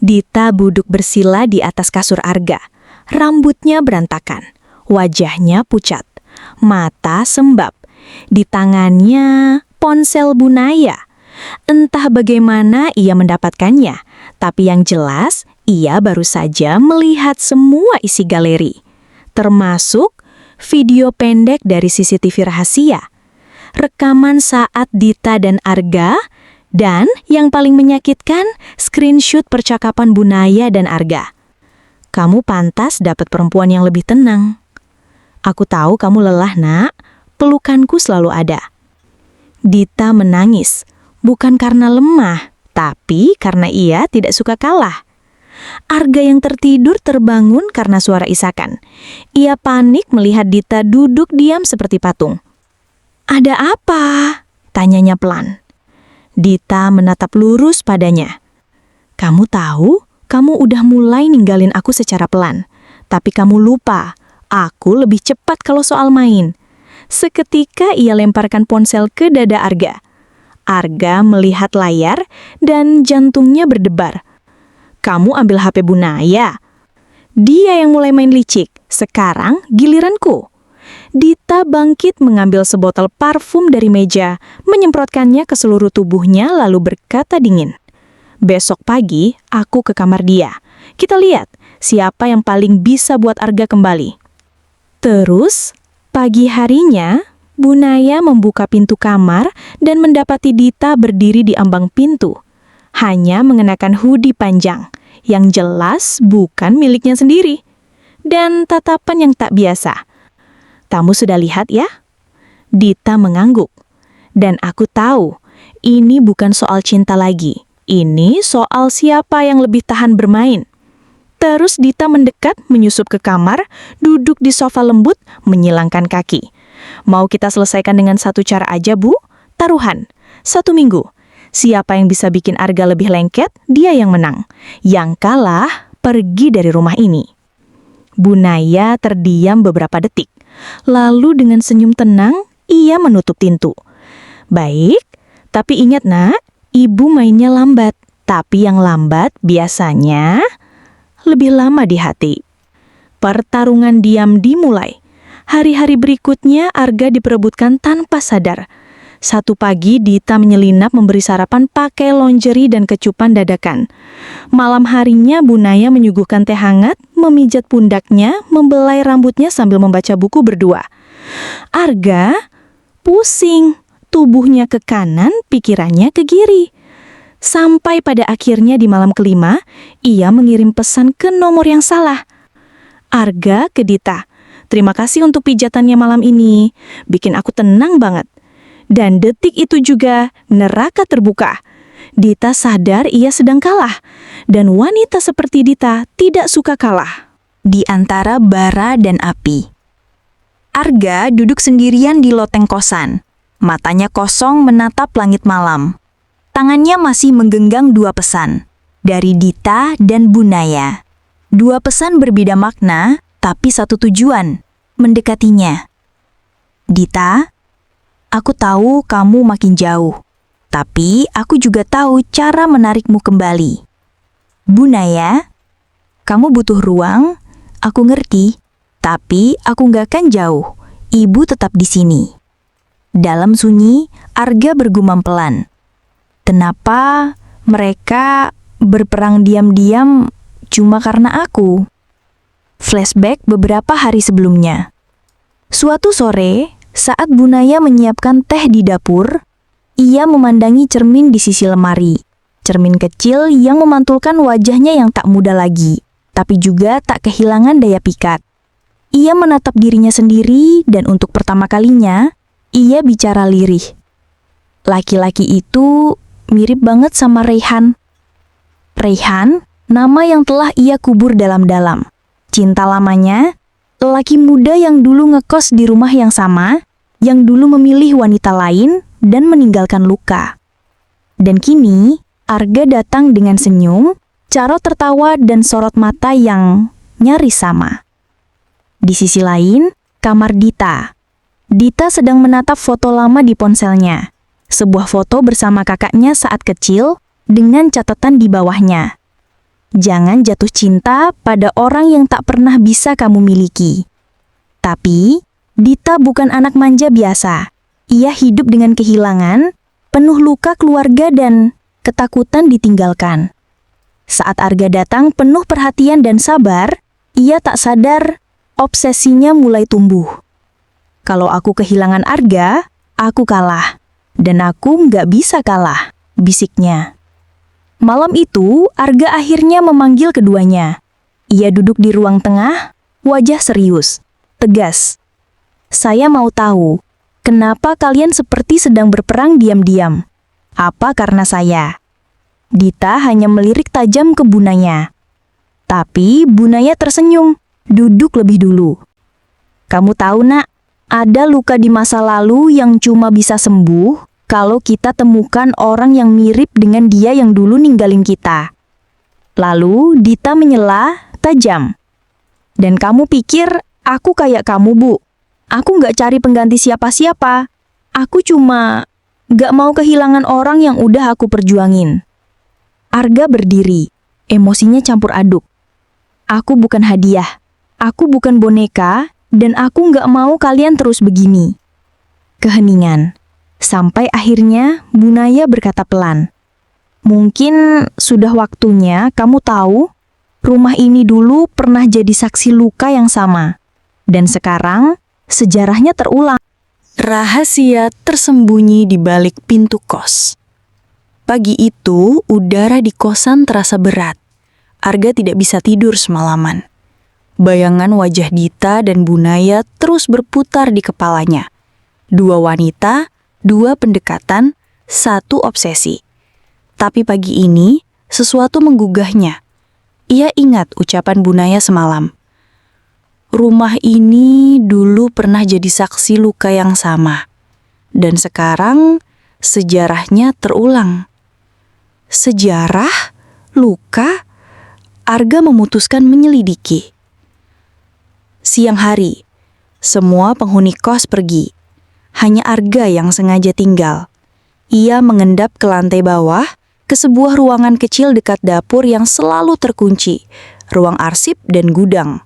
Dita duduk bersila di atas kasur Arga. Rambutnya berantakan, wajahnya pucat, mata sembab. Di tangannya ponsel Bunaya. Entah bagaimana ia mendapatkannya, tapi yang jelas ia baru saja melihat semua isi galeri, termasuk video pendek dari CCTV rahasia, rekaman saat Dita dan Arga, dan yang paling menyakitkan, screenshot percakapan Bunaya dan Arga. Kamu pantas dapat perempuan yang lebih tenang. Aku tahu kamu lelah, nak. Pelukanku selalu ada. Dita menangis, bukan karena lemah, tapi karena ia tidak suka kalah. Arga yang tertidur terbangun karena suara isakan. Ia panik melihat Dita duduk diam seperti patung. Ada apa? Tanyanya pelan. Dita menatap lurus padanya. Kamu tahu, kamu udah mulai ninggalin aku secara pelan. Tapi kamu lupa, aku lebih cepat kalau soal main. Seketika ia lemparkan ponsel ke dada Arga. Arga melihat layar dan jantungnya berdebar. Kamu ambil HP Bunaya. Dia yang mulai main licik. Sekarang giliranku. Dita bangkit mengambil sebotol parfum dari meja, menyemprotkannya ke seluruh tubuhnya lalu berkata dingin. Besok pagi aku ke kamar dia. Kita lihat siapa yang paling bisa buat Arga kembali. Terus pagi harinya, Bunaya membuka pintu kamar dan mendapati Dita berdiri di ambang pintu. Hanya mengenakan hoodie panjang, yang jelas bukan miliknya sendiri. Dan tatapan yang tak biasa. Kamu sudah lihat ya? Dita mengangguk. Dan aku tahu, ini bukan soal cinta lagi. Ini soal siapa yang lebih tahan bermain. Terus Dita mendekat, menyusup ke kamar, duduk di sofa lembut, menyilangkan kaki. Mau kita selesaikan dengan satu cara aja, Bu? Taruhan. 1 minggu. Siapa yang bisa bikin Arga lebih lengket, dia yang menang. Yang kalah, pergi dari rumah ini. Bunaya terdiam beberapa detik. Lalu dengan senyum tenang, ia menutup pintu. Baik, tapi ingat nak, ibu mainnya lambat. Tapi yang lambat biasanya lebih lama di hati. Pertarungan diam dimulai. Hari-hari berikutnya Arga diperebutkan tanpa sadar. Satu pagi, Dita menyelinap memberi sarapan pakai lingerie dan kecupan dadakan. Malam harinya, Bu Naya menyuguhkan teh hangat, memijat pundaknya, membelai rambutnya sambil membaca buku berdua. Arga pusing, tubuhnya ke kanan, pikirannya ke kiri. Sampai pada akhirnya di malam kelima, ia mengirim pesan ke nomor yang salah. Arga ke Dita, "Terima kasih untuk pijatannya malam ini, bikin aku tenang banget." Dan detik itu juga neraka terbuka. Dita sadar ia sedang kalah, dan wanita seperti Dita tidak suka kalah. Di antara bara dan api. Arga duduk sendirian di loteng kosan. Matanya kosong menatap langit malam. Tangannya masih menggenggam dua pesan, dari Dita dan Bu Naya. Dua pesan berbeda makna, tapi satu tujuan, mendekatinya. "Dita, aku tahu kamu makin jauh, tapi aku juga tahu cara menarikmu kembali. Bu Naya, kamu butuh ruang, aku ngerti, tapi aku nggak akan jauh. Ibu tetap di sini." Dalam sunyi, Arga bergumam pelan. Kenapa mereka berperang diam-diam cuma karena aku? Flashback beberapa hari sebelumnya. Suatu sore, saat Bu Naya menyiapkan teh di dapur, ia memandangi cermin di sisi lemari. Cermin kecil yang memantulkan wajahnya yang tak muda lagi, tapi juga tak kehilangan daya pikat. Ia menatap dirinya sendiri dan untuk pertama kalinya, ia bicara lirih. Laki-laki itu mirip banget sama Reyhan. Reyhan, nama yang telah ia kubur dalam-dalam. Cinta lamanya, lelaki muda yang dulu ngekos di rumah yang sama, yang dulu memilih wanita lain dan meninggalkan luka. Dan kini, Arga datang dengan senyum, carot tertawa dan sorot mata yang nyaris sama. Di sisi lain, kamar Dita. Dita sedang menatap foto lama di ponselnya. Sebuah foto bersama kakaknya saat kecil dengan catatan di bawahnya. "Jangan jatuh cinta pada orang yang tak pernah bisa kamu miliki." Tapi, Dita bukan anak manja biasa. Ia hidup dengan kehilangan, penuh luka keluarga dan ketakutan ditinggalkan. Saat Arga datang penuh perhatian dan sabar, ia tak sadar obsesinya mulai tumbuh. "Kalau aku kehilangan Arga, aku kalah. Dan aku nggak bisa kalah," bisiknya. Malam itu, Arga akhirnya memanggil keduanya. Ia duduk di ruang tengah, wajah serius, tegas. "Saya mau tahu, kenapa kalian seperti sedang berperang diam-diam? Apa karena saya?" Dita hanya melirik tajam ke Bu Naya. Tapi Bu Naya tersenyum, duduk lebih dulu. "Kamu tahu, Nak, ada luka di masa lalu yang cuma bisa sembuh kalau kita temukan orang yang mirip dengan dia yang dulu ninggalin kita." Lalu Dita menyela tajam. "Dan kamu pikir aku kayak kamu, Bu? Aku nggak cari pengganti siapa-siapa. Aku cuma nggak mau kehilangan orang yang udah aku perjuangin." Arga berdiri, emosinya campur aduk. "Aku bukan hadiah, aku bukan boneka, dan aku nggak mau kalian terus begini." Keheningan. Sampai akhirnya Bu Naya berkata pelan, "Mungkin sudah waktunya kamu tahu, rumah ini dulu pernah jadi saksi luka yang sama. Dan sekarang sejarahnya terulang." Rahasia tersembunyi di balik pintu kos. Pagi itu, udara di kosan terasa berat. Arga tidak bisa tidur semalaman. Bayangan wajah Dita dan Bu Naya terus berputar di kepalanya. Dua wanita, dua pendekatan, satu obsesi. Tapi pagi ini, sesuatu menggugahnya. Ia ingat ucapan Bu Naya semalam. Rumah ini dulu pernah jadi saksi luka yang sama. Dan sekarang, sejarahnya terulang. Sejarah? Luka? Arga memutuskan menyelidiki. Siang hari, semua penghuni kos pergi. Hanya Arga yang sengaja tinggal. Ia mengendap ke lantai bawah, ke sebuah ruangan kecil dekat dapur yang selalu terkunci, ruang arsip dan gudang.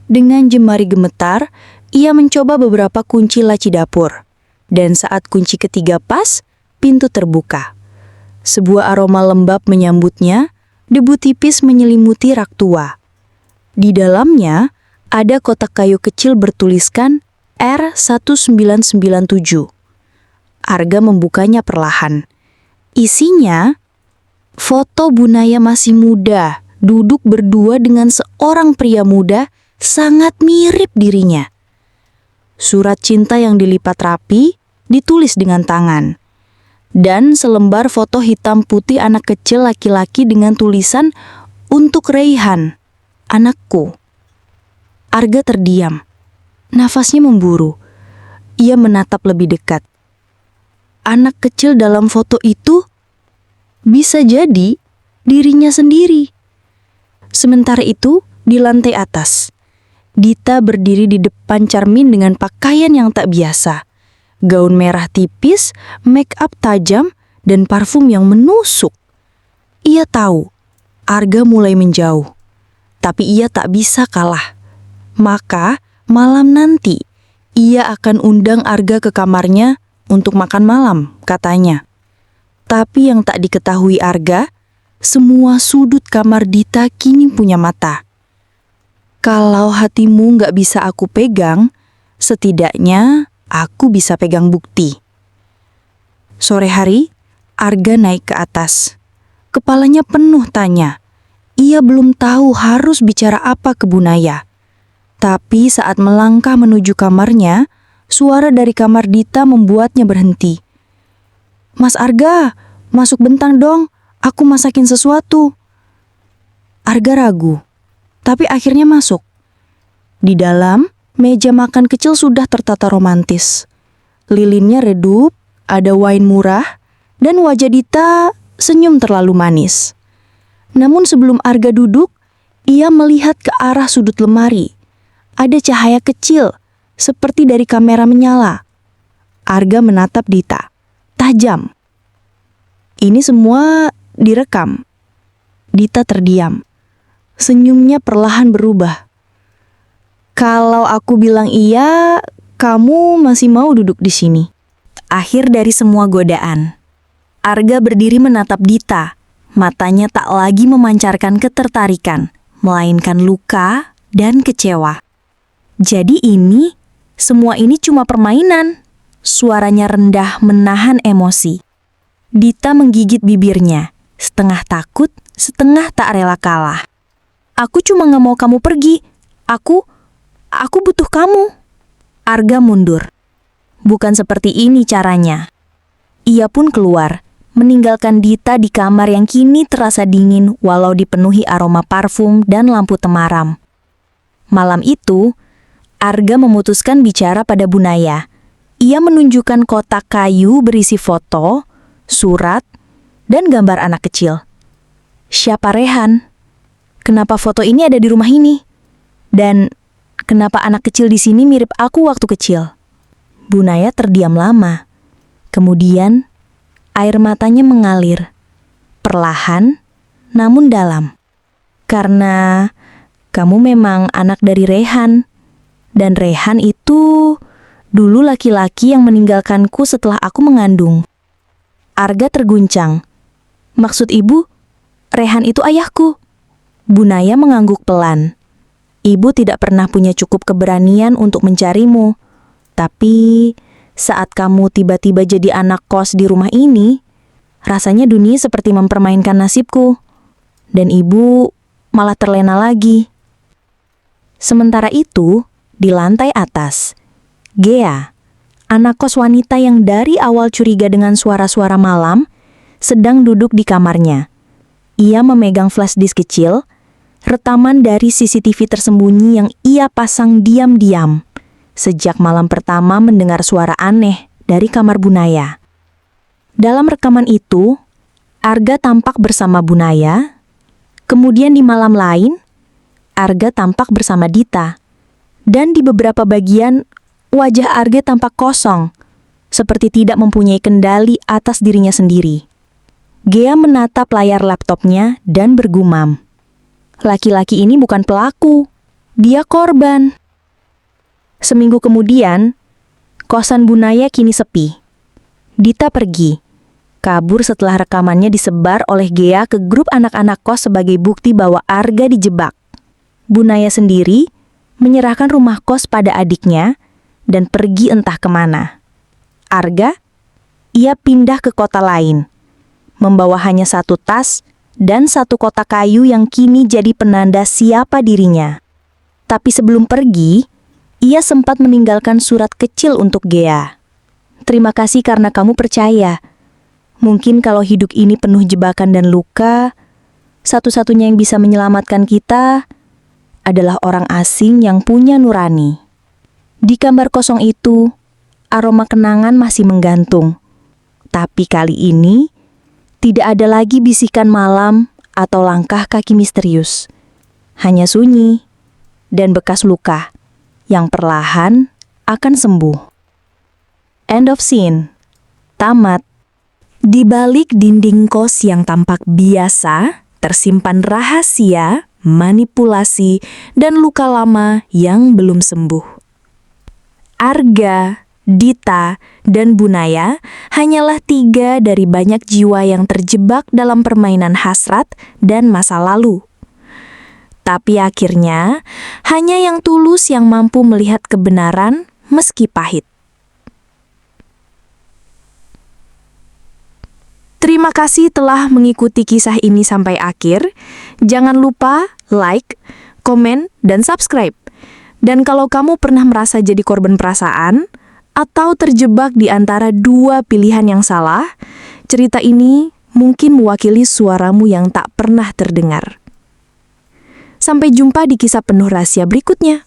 Dengan jemari gemetar, ia mencoba beberapa kunci laci dapur. Dan saat kunci ketiga pas, pintu terbuka. Sebuah aroma lembab menyambutnya, debu tipis menyelimuti rak tua. Di dalamnya, ada kotak kayu kecil bertuliskan R1997. Arga membukanya perlahan. Isinya, foto Bunaya masih muda, duduk berdua dengan seorang pria muda sangat mirip dirinya. Surat cinta yang dilipat rapi, ditulis dengan tangan. Dan selembar foto hitam putih anak kecil laki-laki dengan tulisan "Untuk Raihan, anakku." Arga terdiam. Nafasnya memburu. Ia menatap lebih dekat. Anak kecil dalam foto itu bisa jadi dirinya sendiri. Sementara itu, di lantai atas, Dita berdiri di depan cermin dengan pakaian yang tak biasa. Gaun merah tipis, make up tajam, dan parfum yang menusuk. Ia tahu, Arga mulai menjauh. Tapi ia tak bisa kalah. Maka, malam nanti, ia akan undang Arga ke kamarnya untuk makan malam, katanya. Tapi yang tak diketahui Arga, semua sudut kamar Dita kini punya mata. Kalau hatimu gak bisa aku pegang, setidaknya aku bisa pegang bukti. Sore hari, Arga naik ke atas. Kepalanya penuh tanya. Ia belum tahu harus bicara apa ke Bunaya. Tapi saat melangkah menuju kamarnya, suara dari kamar Dita membuatnya berhenti. "Mas Arga, masuk bentang dong, aku masakin sesuatu." Arga ragu, tapi akhirnya masuk. Di dalam, meja makan kecil sudah tertata romantis. Lilinnya redup, ada wine murah, dan wajah Dita senyum terlalu manis. Namun sebelum Arga duduk, ia melihat ke arah sudut lemari. Ada cahaya kecil, seperti dari kamera menyala. Arga menatap Dita, tajam. Ini semua direkam. Dita terdiam. Senyumnya perlahan berubah. "Kalau aku bilang iya, kamu masih mau duduk di sini?" Akhir dari semua godaan. Arga berdiri menatap Dita. Matanya tak lagi memancarkan ketertarikan, melainkan luka dan kecewa. Jadi semua ini cuma permainan. Suaranya rendah menahan emosi. Dita menggigit bibirnya, setengah takut, setengah tak rela kalah. "Aku cuma gak mau kamu pergi. Aku butuh kamu." Arga mundur. Bukan seperti ini caranya. Ia pun keluar, meninggalkan Dita di kamar yang kini terasa dingin walau dipenuhi aroma parfum dan lampu temaram. Malam itu, Arga memutuskan bicara pada Bunaya. Ia menunjukkan kotak kayu berisi foto, surat, dan gambar anak kecil. "Siapa Rehan? Kenapa foto ini ada di rumah ini? Dan kenapa anak kecil di sini mirip aku waktu kecil?" Bunaya terdiam lama. Kemudian, air matanya mengalir. Perlahan, namun dalam. "Karena kamu memang anak dari Rehan. Dan Rehan itu dulu laki-laki yang meninggalkanku setelah aku mengandung." Arga terguncang. "Maksud ibu, Rehan itu ayahku." Bunaya mengangguk pelan. "Ibu tidak pernah punya cukup keberanian untuk mencarimu. Tapi saat kamu tiba-tiba jadi anak kos di rumah ini, rasanya dunia seperti mempermainkan nasibku. Dan ibu malah terlena lagi." Sementara itu, di lantai atas, Gea, anak kos wanita yang dari awal curiga dengan suara-suara malam, sedang duduk di kamarnya. Ia memegang flash disk kecil, rekaman dari CCTV tersembunyi yang ia pasang diam-diam sejak malam pertama mendengar suara aneh dari kamar Bunaya. Dalam rekaman itu, Arga tampak bersama Bunaya. Kemudian di malam lain, Arga tampak bersama Dita. Dan di beberapa bagian, wajah Arga tampak kosong, seperti tidak mempunyai kendali atas dirinya sendiri. Gea menatap layar laptopnya dan bergumam. Laki-laki ini bukan pelaku, dia korban. Seminggu kemudian, Kosan Bunaya kini sepi. Dita pergi. Kabur setelah rekamannya disebar oleh Gea ke grup anak-anak kos sebagai bukti bahwa Arga dijebak. Bunaya sendiri menyerahkan rumah kos pada adiknya dan pergi entah kemana. Arga, ia pindah ke kota lain, membawa hanya satu tas dan satu kotak kayu yang kini jadi penanda siapa dirinya. Tapi sebelum pergi, ia sempat meninggalkan surat kecil untuk Gea. Terima kasih karena kamu percaya. Mungkin kalau hidup ini penuh jebakan dan luka, satu-satunya yang bisa menyelamatkan kita adalah orang asing yang punya nurani. Di kamar kosong itu, aroma kenangan masih menggantung. Tapi kali ini, tidak ada lagi bisikan malam atau langkah kaki misterius. Hanya sunyi dan bekas luka yang perlahan akan sembuh. End of scene. Tamat. Di balik dinding kos yang tampak biasa, tersimpan rahasia, manipulasi, dan luka lama yang belum sembuh. Arga, Dita, dan Bunaya hanyalah 3 dari banyak jiwa yang terjebak dalam permainan hasrat dan masa lalu. Tapi akhirnya, hanya yang tulus yang mampu melihat kebenaran meski pahit. Terima kasih telah mengikuti kisah ini sampai akhir. Jangan lupa like, komen, dan subscribe. Dan kalau kamu pernah merasa jadi korban perasaan atau terjebak di antara 2 pilihan yang salah, cerita ini mungkin mewakili suaramu yang tak pernah terdengar. Sampai jumpa di kisah penuh rahasia berikutnya.